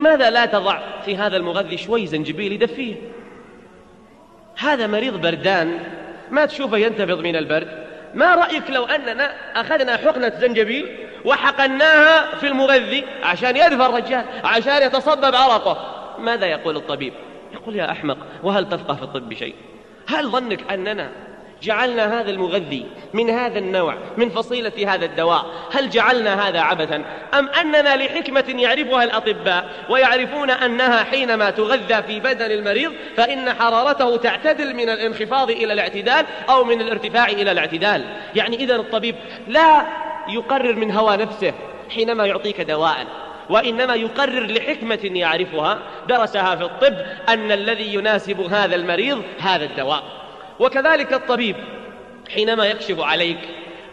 ماذا لا تضع في هذا المغذي شوي زنجبيل يدفيه؟ هذا مريض بردان ما تشوفه ينتفض من البرد. ما رأيك لو أننا أخذنا حقنة زنجبيل وحقناها في المغذي عشان يدفى الرجال، عشان يتصبب عرقه؟ ماذا يقول الطبيب؟ يقول يا أحمق، وهل تفقه في الطب شيء؟ هل ظنك أننا جعلنا هذا المغذي من هذا النوع من فصيلة هذا الدواء، هل جعلنا هذا عبثا؟ أم أننا لحكمة يعرفها الأطباء ويعرفون أنها حينما تغذى في بدن المريض فإن حرارته تعتدل من الانخفاض إلى الاعتدال أو من الارتفاع إلى الاعتدال؟ يعني إذن الطبيب لا يقرر من هوى نفسه حينما يعطيك دواء، وإنما يقرر لحكمة يعرفها درسها في الطب أن الذي يناسب هذا المريض هذا الدواء. وكذلك الطبيب حينما يكشف عليك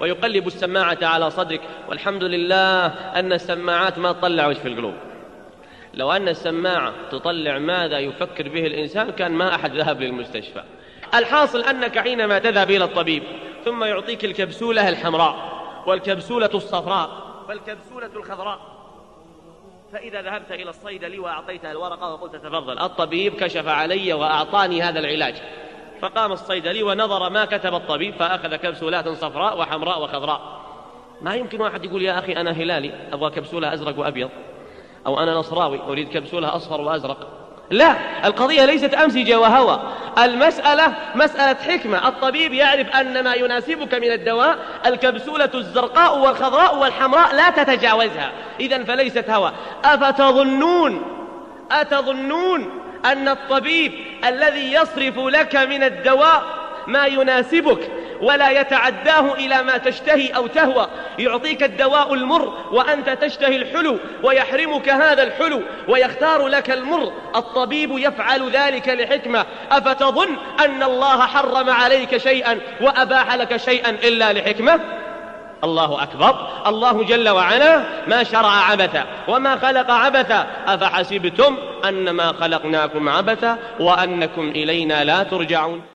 ويقلب السماعة على صدرك، والحمد لله أن السماعات ما تطلع وش في القلوب. لو أن السماعة تطلع ماذا يفكر به الإنسان كان ما أحد ذهب للمستشفى. الحاصل أنك حينما تذهب إلى الطبيب ثم يعطيك الكبسولة الحمراء والكبسولة الصفراء والكبسولة الخضراء، فإذا ذهبت إلى الصيدلي وأعطيته الورقة وقلت تفضل الطبيب كشف علي وأعطاني هذا العلاج، فقام الصيدلي ونظر ما كتب الطبيب فأخذ كبسولات صفراء وحمراء وخضراء. ما يمكن واحد يقول يا أخي أنا هلالي أبغى كبسولة أزرق وأبيض، أو أنا نصراوي أريد كبسولة أصفر وأزرق. لا، القضية ليست أمزجة وهوى، المسألة مسألة حكمة. الطبيب يعرف أن ما يناسبك من الدواء الكبسولة الزرقاء والخضراء والحمراء لا تتجاوزها، إذن فليست هوى. أتظنون أن الطبيب الذي يصرف لك من الدواء ما يناسبك ولا يتعداه إلى ما تشتهي أو تهوى، يعطيك الدواء المر وأنت تشتهي الحلو ويحرمك هذا الحلو ويختار لك المر؟ الطبيب يفعل ذلك لحكمة. أفتظن أن الله حرم عليك شيئا وأباح لك شيئا إلا لحكمة؟ الله أكبر. الله جل وعلا ما شرع عبثا وما خلق عبثا. أفحسبتم أنما خلقناكم عبثا وأنكم إلينا لا ترجعون.